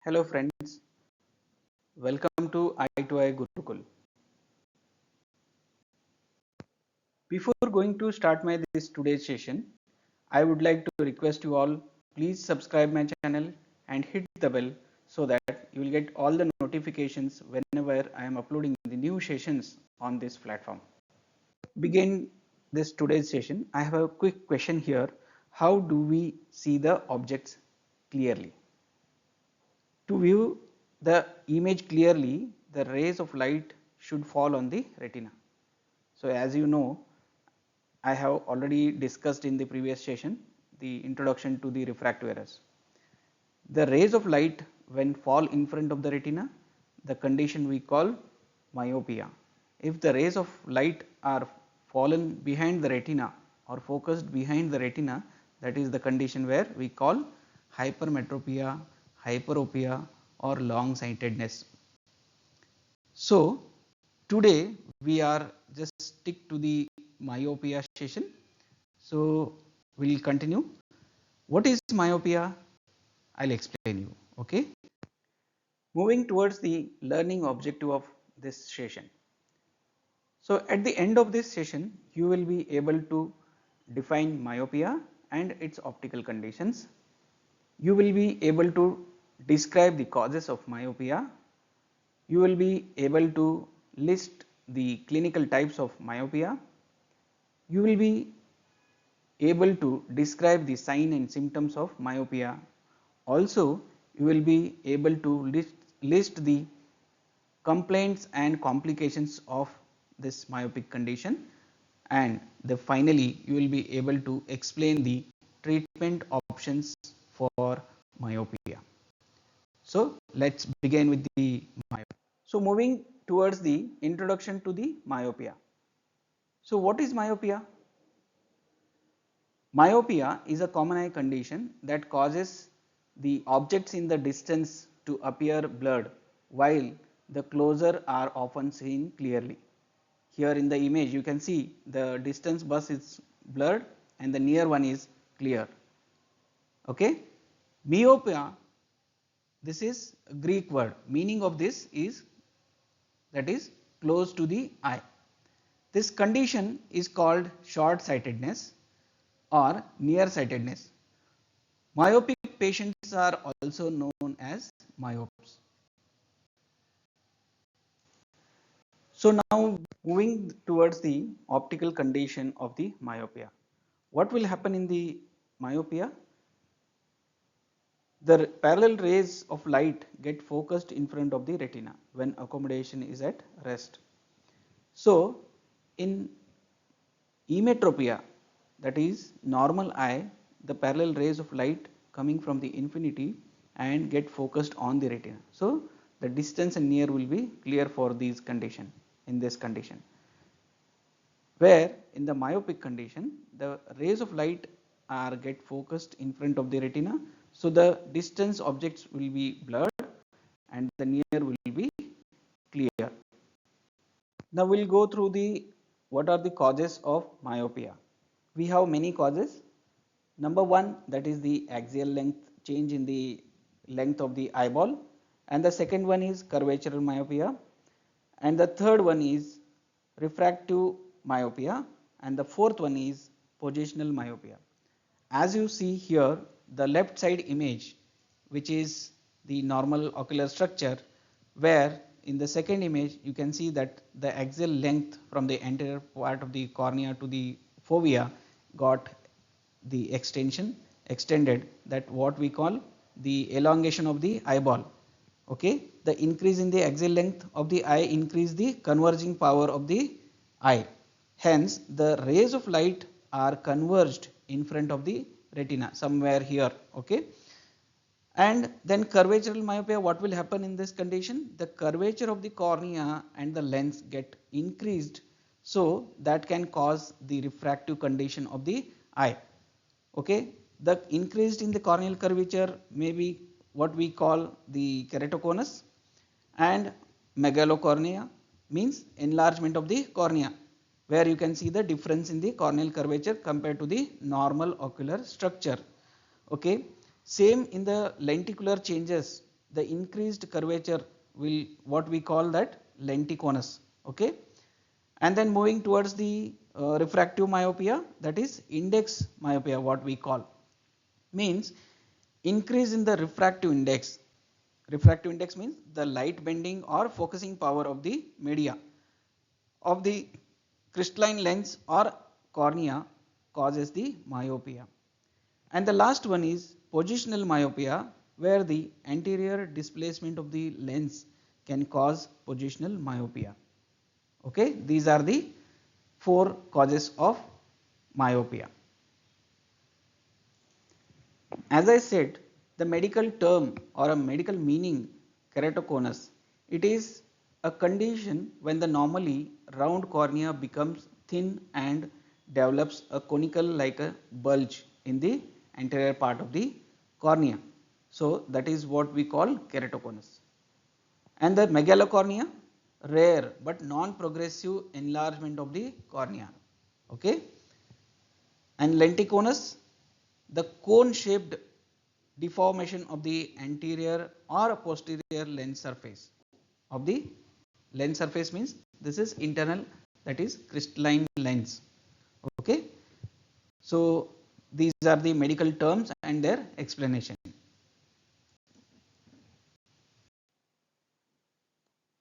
Hello friends, welcome to I Gurukul. Before going to start this today's session, I would like to request you all please subscribe my channel and hit the bell so that you will get all the notifications whenever I am uploading the new sessions on this platform. Begin this today's session. I have a quick question here. How do we see the objects clearly? To view the image clearly, the rays of light should fall on the retina. So, as you know, I have already discussed in the previous session the introduction to the refractive errors. The rays of light when fall in front of the retina, the condition we call myopia. If the rays of light are fallen behind the retina or focused behind the retina, that is the condition where we call hypermetropia, hyperopia or long sightedness. So, today we are just stick to the myopia session. So, we will continue. What is myopia? I will explain you. Okay. Moving towards the learning objective of this session. So, at the end of this session, you will be able to define myopia and its optical conditions. You will be able to describe the causes of myopia. You will be able to list the clinical types of myopia. You will be able to describe the sign and symptoms of myopia. Also, you will be able to list the complaints and complications of this myopic condition, and finally you will be able to explain the treatment options for myopia. So, let us begin with the myopia. So, moving towards the introduction to the myopia. So, what is myopia? Myopia is a common eye condition that causes the objects in the distance to appear blurred while the closer are often seen clearly. Here in the image you can see the distance bus is blurred and the near one is clear. Okay. Myopia, this is a Greek word, meaning of this is that is close to the eye. This condition is called short sightedness or near sightedness. Myopic patients are also known as myopes. So, now moving towards the optical condition of the myopia. What will happen in the myopia? The parallel rays of light get focused in front of the retina when accommodation is at rest. So, in emmetropia, that is normal eye, the parallel rays of light coming from the infinity and get focused on the retina. So, the distance and near will be clear for these condition in this condition. Where in the myopic condition the rays of light are get focused in front of the retina. So, the distance objects will be blurred and the near will be clear. Now, we will go through the what are the causes of myopia. We have many causes. Number one, that is the axial length, change in the length of the eyeball, and the second one is curvatural myopia, and the third one is refractive myopia, and the fourth one is positional myopia. As you see here, the left side image, which is the normal ocular structure, where in the second image you can see that the axial length from the anterior part of the cornea to the fovea got the extended, that what we call the elongation of the eyeball. Okay, the increase in the axial length of the eye increase the converging power of the eye. Hence, the rays of light are converged in front of the retina somewhere here. Okay. And then curvatural myopia, what will happen in this condition? The curvature of the cornea and the lens get increased, so that can cause the refractive condition of the eye. Okay. The increased in the corneal curvature may be what we call the keratoconus, and megalocornea means enlargement of the cornea, where you can see the difference in the corneal curvature compared to the normal ocular structure. Okay. Same in the lenticular changes, the increased curvature will what we call that lenticonus. Okay, and then moving towards the refractive myopia, that is index myopia, what we call, means increase in the refractive index. Refractive index means the light bending or focusing power of the media of the crystalline lens or cornea causes the myopia. And the last one is positional myopia, where the anterior displacement of the lens can cause positional myopia. Okay, these are the four causes of myopia. As I said, the medical term or a medical meaning keratoconus, it is a condition when the normally round cornea becomes thin and develops a conical like a bulge in the anterior part of the cornea. So that is what we call keratoconus. And the megalocornea, rare but non-progressive enlargement of the cornea. Okay, and lenticonus, the cone shaped deformation of the anterior or posterior lens surface of the lens surface, means this is internal, that is crystalline lens. Okay, so these are the medical terms and their explanation.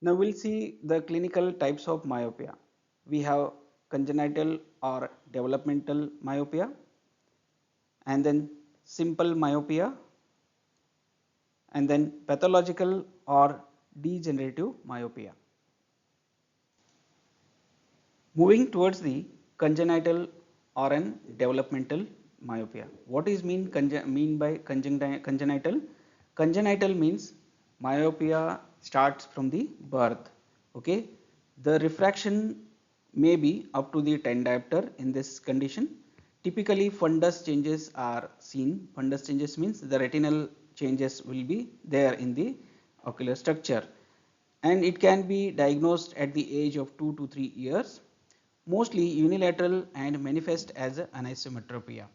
Now we'll see the clinical types of myopia. We have congenital or developmental myopia, and then simple myopia, and then pathological or degenerative myopia. Moving towards the congenital or an developmental myopia. What is mean by congenital? Congenital means myopia starts from the birth. Okay, the refraction may be up to the 10 diopter in this condition. Typically fundus changes are seen. Fundus changes means the retinal changes will be there in the ocular structure, and it can be diagnosed at the age of 2 to 3 years, mostly unilateral and manifest as anisometropia,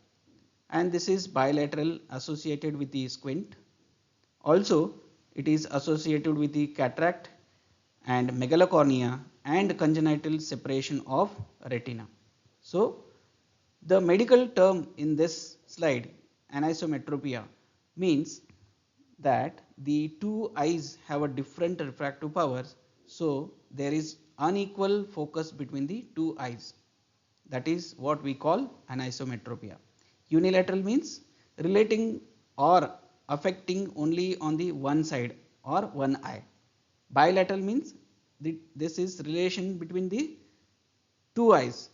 and this is bilateral associated with the squint. Also it is associated with the cataract and megalocornea and congenital separation of retina. So the medical term in this slide, anisometropia, means that the two eyes have a different refractive powers, so there is unequal focus between the two eyes. That is what we call anisometropia. Unilateral means relating or affecting only on the one side or one eye. Bilateral means this is relation between the two eyes,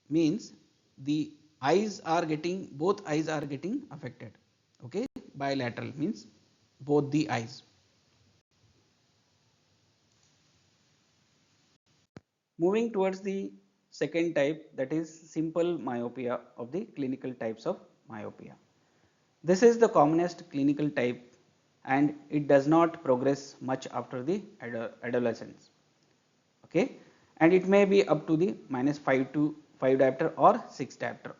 means the eyes are getting, both eyes are getting affected. Okay, bilateral means both the eyes. Moving towards the second type, that is simple myopia of the clinical types of myopia. This is the commonest clinical type and it does not progress much after the adolescence. Okay, and it may be up to the -5 to 5 diopter or 6 diopter.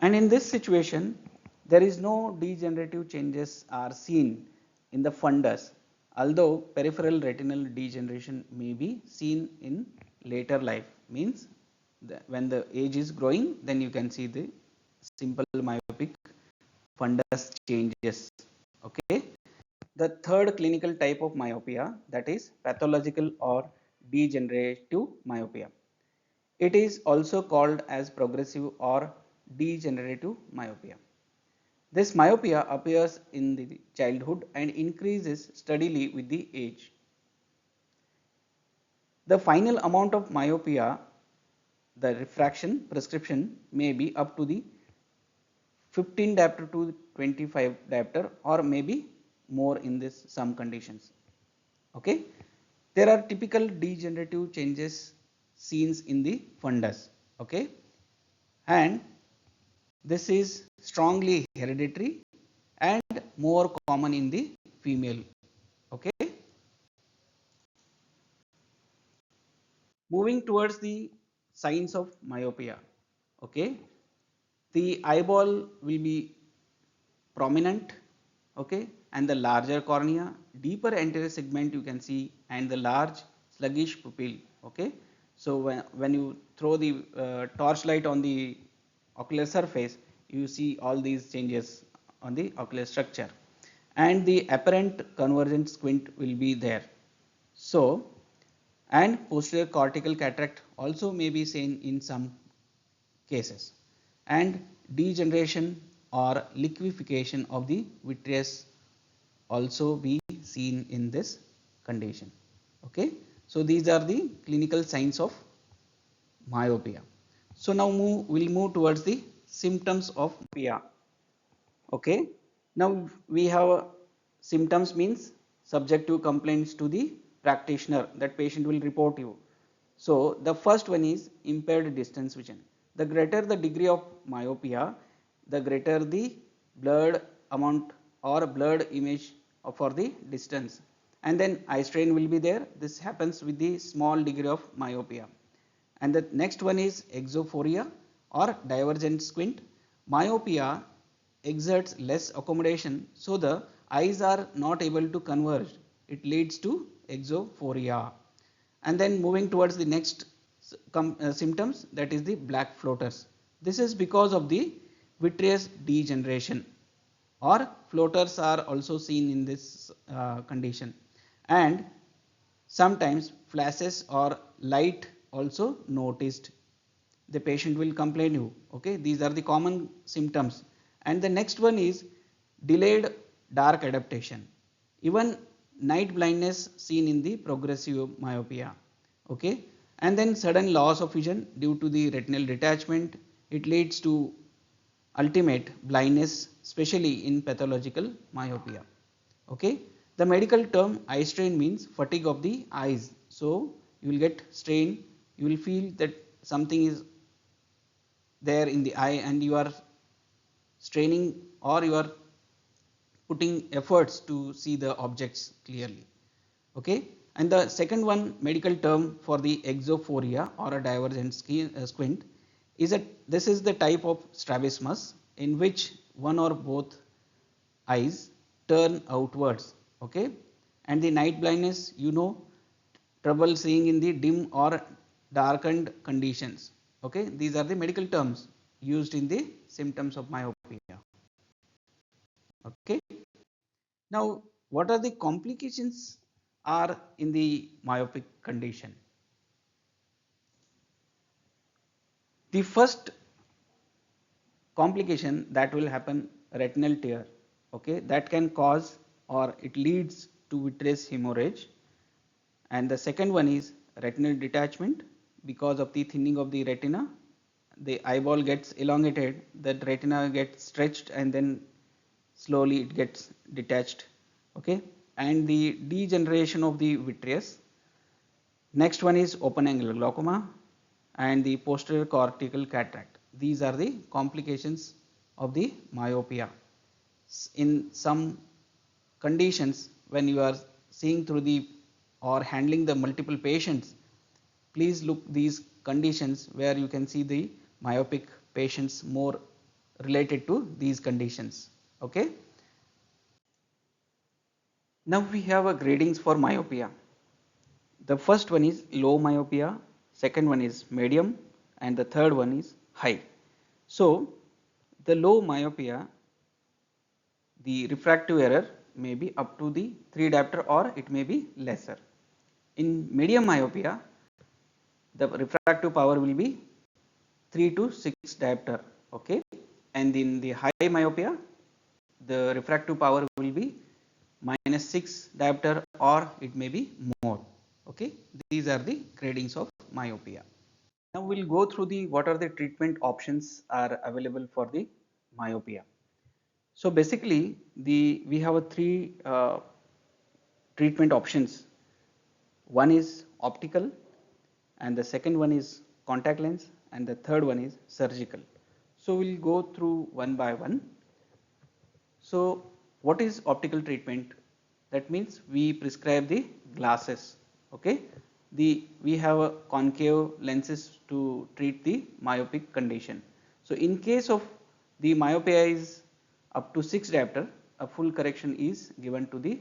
And in this situation, there is no degenerative changes are seen in the fundus, although peripheral retinal degeneration may be seen in later life, means when the age is growing, then you can see the simple myopic fundus changes. Okay. The third clinical type of myopia, that is pathological or degenerative myopia. It is also called as progressive or degenerative myopia. This myopia appears in the childhood and increases steadily with the age. The final amount of myopia, the refraction prescription, may be up to the 15 diopter to 25 diopter or maybe more in this some conditions. Okay, there are typical degenerative changes seen in the fundus. Okay, and this is strongly hereditary and more common in the female. Okay, moving towards the signs of myopia. Okay, the eyeball will be prominent, okay, and the larger cornea, deeper anterior segment you can see, and the large sluggish pupil, okay. So when you throw the torchlight on the ocular surface, you see all these changes on the ocular structure, and the apparent convergent squint will be there. So, and posterior cortical cataract also may be seen in some cases, and degeneration or liquefaction of the vitreous also be seen in this condition, okay. So these are the clinical signs of myopia. So now we'll move towards the symptoms of myopia, okay. Now we have symptoms means subjective complaints to the practitioner that patient will report you. So the first one is impaired distance vision. The greater the degree of myopia, the greater the blurred amount or blurred image for the distance, and then eye strain will be there. This happens with the small degree of myopia. And the next one is exophoria or divergent squint. Myopia exerts less accommodation, so the eyes are not able to converge. It leads to exophoria. And then moving towards the next symptoms, that is the black floaters. This is because of the vitreous degeneration, or floaters are also seen in this condition, and sometimes flashes or light also noticed. The patient will complain you, okay. These are the common symptoms. And the next one is delayed dark adaptation, even night blindness seen in the progressive myopia, okay. And then sudden loss of vision due to the retinal detachment, it leads to ultimate blindness, especially in pathological myopia, okay. The medical term eye strain means fatigue of the eyes. So you will get strain, you will feel that something is there in the eye and you are straining, or you are putting efforts to see the objects clearly, okay. And the second one medical term for the exophoria or a divergent squint is that this is the type of strabismus in which one or both eyes turn outwards, okay. And the night blindness, you know, trouble seeing in the dim or darkened conditions, okay. These are the medical terms used in the symptoms of myopia, okay. Now what are the complications are in the myopic condition? The first complication that will happen, retinal tear, okay, that can cause or it leads to vitreous hemorrhage. And the second one is retinal detachment. Because of the thinning of the retina, the eyeball gets elongated, that retina gets stretched and then slowly it gets detached, okay. And the degeneration of the vitreous. Next one is open angle glaucoma and the posterior cortical cataract. These are the complications of the myopia. In some conditions, when you are seeing through the or handling the multiple patients, please look these conditions where you can see the myopic patients more related to these conditions, okay. Now we have a gradings for myopia. The first one is low myopia, second one is medium, and the third one is high. So the low myopia, the refractive error may be up to the 3 diopter or it may be lesser. In medium myopia, the refractive power will be 3 to 6 diopter, okay. And in the high myopia, the refractive power will be minus 6 diopter or it may be more, okay. These are the gradings of myopia. Now we'll go through the what are the treatment options are available for the myopia. So basically we have a three treatment options. One is optical, and the second one is contact lens, and the third one is surgical. So we'll go through one by one. So what is optical treatment? That means we prescribe the glasses, okay. We have a concave lenses to treat the myopic condition. So in case of the myopia is up to 6 diopter, a full correction is given to the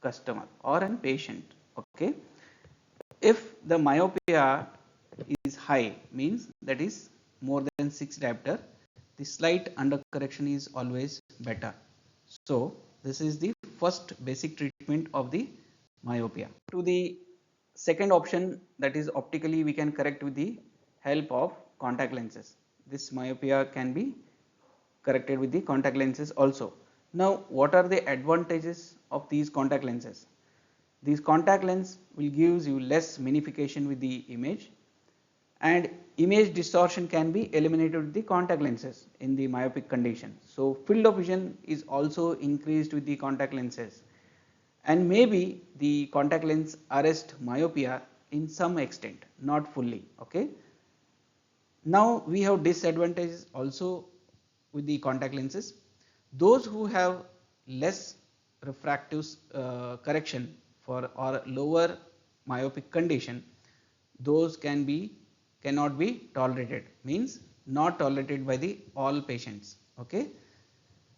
customer or an patient. Okay. If the myopia is high, means that is more than 6 diopter, the slight under correction is always better. So this is the first basic treatment of the myopia. To the second option, that is optically we can correct with the help of contact lenses. This myopia can be corrected with the contact lenses also. Now what are the advantages of these contact lenses? These contact lens will gives you less magnification with the image, and image distortion can be eliminated with the contact lenses in the myopic condition. So field of vision is also increased with the contact lenses, and maybe the contact lens arrest myopia in some extent, not fully. Okay. Now we have disadvantages also with the contact lenses. Those who have less refractive correction for or lower myopic condition, those cannot be tolerated, means not tolerated by the all patients. Okay.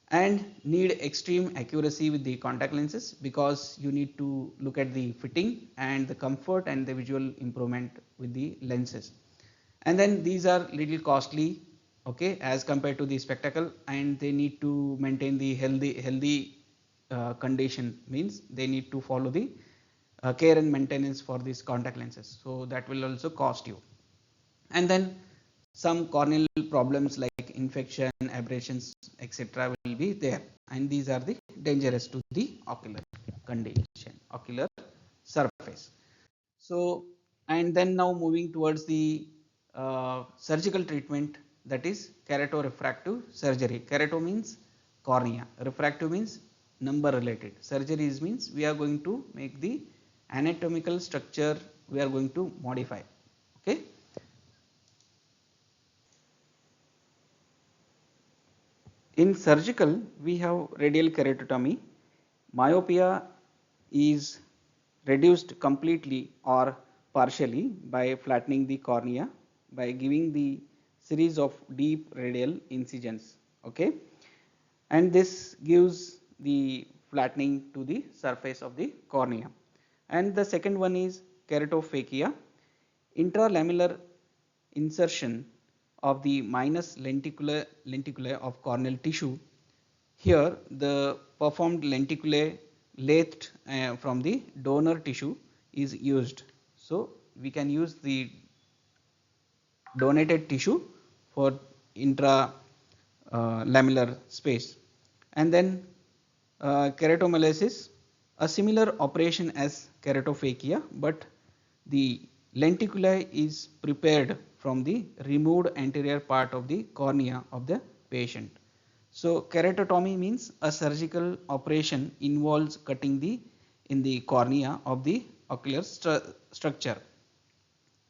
And need extreme accuracy with the contact lenses, because you need to look at the fitting and the comfort and the visual improvement with the lenses. And then these are little costly, okay, as compared to the spectacle, and they need to maintain the healthy condition, means they need to follow the care and maintenance for these contact lenses, so that will also cost you. And then some corneal problems like infection, abrasions, etc. will be there, and these are the dangerous to the ocular condition, ocular surface. So, and then now moving towards the surgical treatment, that is keratorefractive surgery. Kerato means cornea, refractive means number related, surgeries means we are going to make the anatomical structure, we are going to modify. Okay. In surgical, we have radial keratotomy. Myopia is reduced completely or partially by flattening the cornea by giving the series of deep radial incisions. Okay, and this gives the flattening to the surface of the cornea. And the second one is keratophakia, intralamellar insertion of the minus lenticulae of corneal tissue. Here the performed lenticulae lathed from the donor tissue is used. So we can use the donated tissue for intra lamellar space. And then keratomalacia, a similar operation as keratophakia, but the lenticulae is prepared from the removed anterior part of the cornea of the patient. So keratotomy means a surgical operation involves cutting the in the cornea of the ocular structure.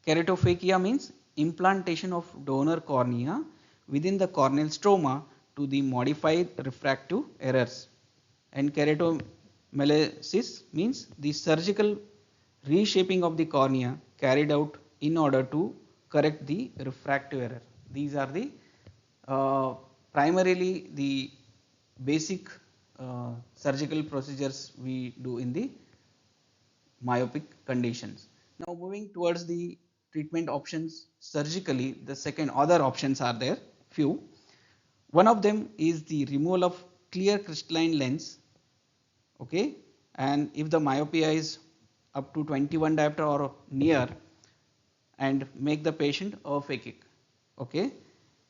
Keratophakia means implantation of donor cornea within the corneal stroma to the modified refractive errors. And keratomalacia means the surgical reshaping of the cornea carried out in order to correct the refractive error. These are the primarily the basic surgical procedures we do in the myopic conditions. Now moving towards the treatment options surgically, the second other options are there few. One of them is the removal of clear crystalline lens. Okay, and if the myopia is up to 21 diopter or near, and make the patient aphakic. Okay,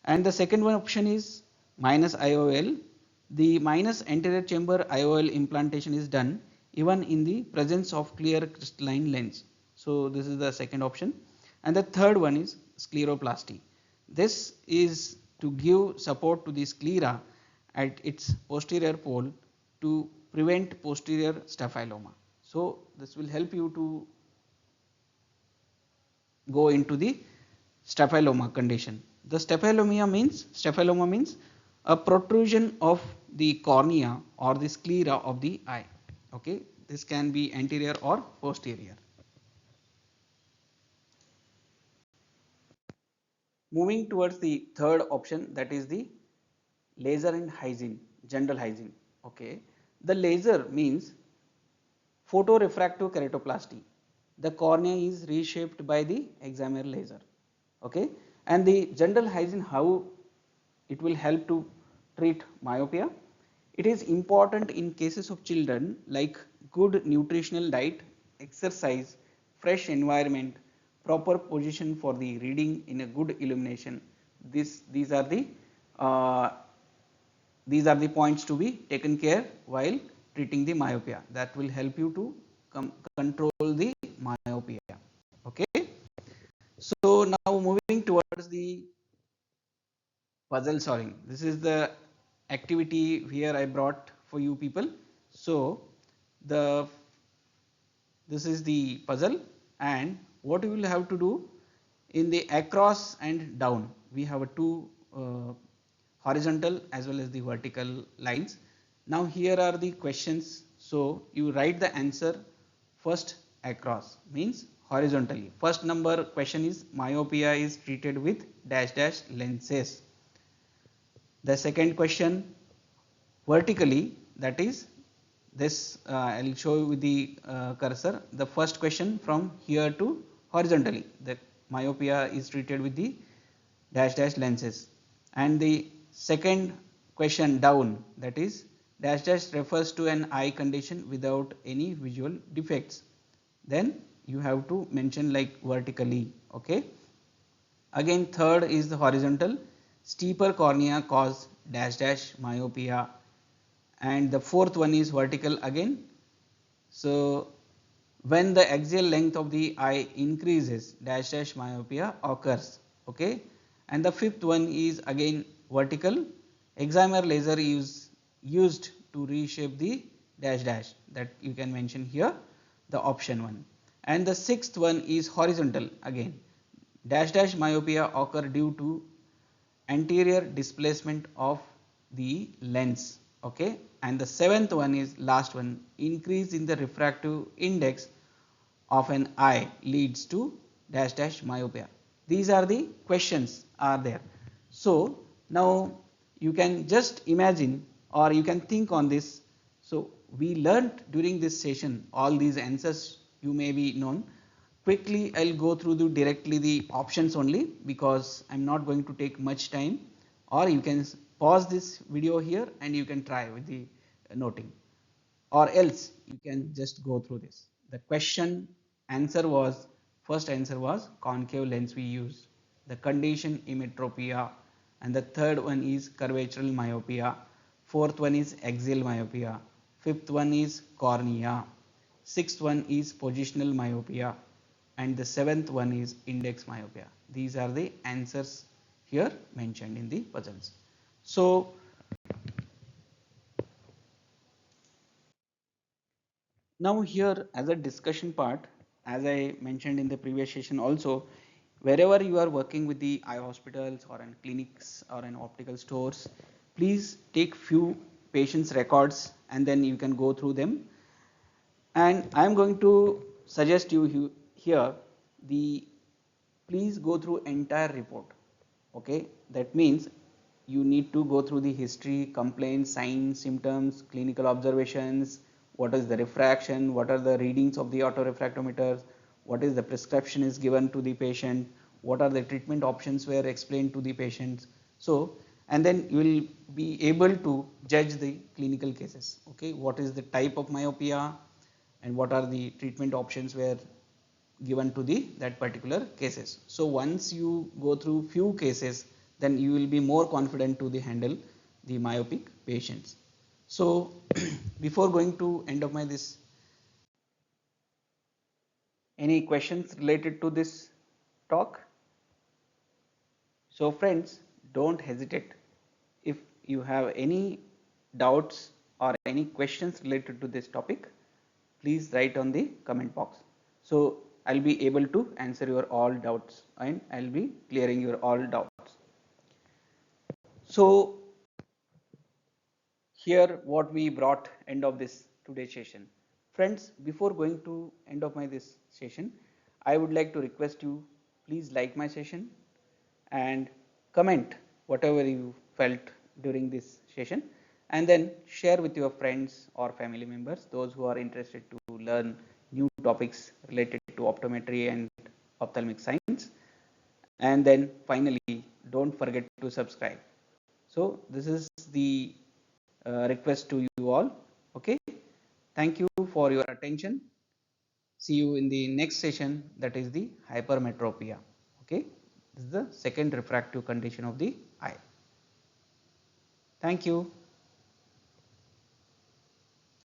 and the second one option is minus IOL. The minus anterior chamber IOL implantation is done even in the presence of clear crystalline lens. So this is the second option. And the third one is scleroplasty. This is to give support to the sclera at its posterior pole to prevent posterior staphyloma. So this will help you to go into the staphyloma condition. The staphyloma means a protrusion of the cornea or the sclera of the eye. Okay, this can be anterior or posterior. Moving towards the third option, that is the laser and hygiene, general hygiene. Okay, the laser means photorefractive keratoplasty. The cornea is reshaped by the excimer laser. Okay, and the general hygiene, how it will help to treat myopia. It is important in cases of children like good nutritional diet, exercise, fresh environment, proper position for the reading in a good illumination. These are the uh, these are the points to be taken care while treating the myopia. That will help you to control the myopia. Okay. So now moving towards the puzzle solving. This is the activity here I brought for you people. So the this is the puzzle, and what you will have to do in the across and down, we have a two horizontal as well as the vertical lines. Now here are the questions, so you write the answer first across, means horizontally. First number question is myopia is treated with dash dash lenses. The second question vertically, that is this, I will show you with the cursor. The first question from here to horizontally, the myopia is treated with the dash dash lenses, and the second question down, that is dash dash refers to an eye condition without any visual defects. Then you have to mention like vertically. Okay. Again third is the horizontal, steeper cornea cause dash dash myopia, and the fourth one is vertical again. So when the axial length of the eye increases dash dash myopia occurs. Okay, and the fifth one is again vertical, excimer laser is used to reshape the dash dash, that you can mention here the option one. And the sixth one is horizontal, again dash dash myopia occur due to anterior displacement of the lens. Okay, and the seventh one is last one, increase in the refractive index of an eye leads to dash dash myopia. These are the questions are there. So now you can just imagine or you can think on this. So we learnt during this session all these answers you may be known. Quickly I will go through directly the options only, because I am not going to take much time, or you can pause this video here and you can try with the noting, or else you can just go through this. The question answer was, first answer was concave lens we use, the condition emmetropia, and the third one is curvatural myopia, fourth one is axial myopia, fifth one is cornea, sixth one is positional myopia, and the seventh one is index myopia. These are the answers here mentioned in the puzzles. So now here as a discussion part, as I mentioned in the previous session also, wherever you are working with the eye hospitals or in clinics or in optical stores, please take few patients records and then you can go through them. And I am going to suggest you here the, please go through entire report. Okay, that means you need to go through the history, complaints, signs, symptoms, clinical observations, what is the refraction, what are the readings of the autorefractometers, what is the prescription is given to the patient, what are the treatment options were explained to the patients. So and then you will be able to judge the clinical cases. Okay, what is the type of myopia and what are the treatment options were given to the that particular cases. So once you go through few cases, then you will be more confident to the handle the myopic patients. So before going to end of my this, any questions related to this talk? So friends, don't hesitate. If you have any doubts or any questions related to this topic, please write on the comment box. So I'll be able to answer your all doubts and I'll be clearing your all doubts. So here what we brought end of this today's session. Friends, before going to end of my this session, I would like to request you, please like my session and comment whatever you felt during this session, and then share with your friends or family members, those who are interested to learn new topics related to optometry and ophthalmic science. And then finally, don't forget to subscribe. So this is the request to you all. Okay, thank you for your attention. See you in the next session, that is the hypermetropia. Okay, this is the second refractive condition of the eye. Thank you.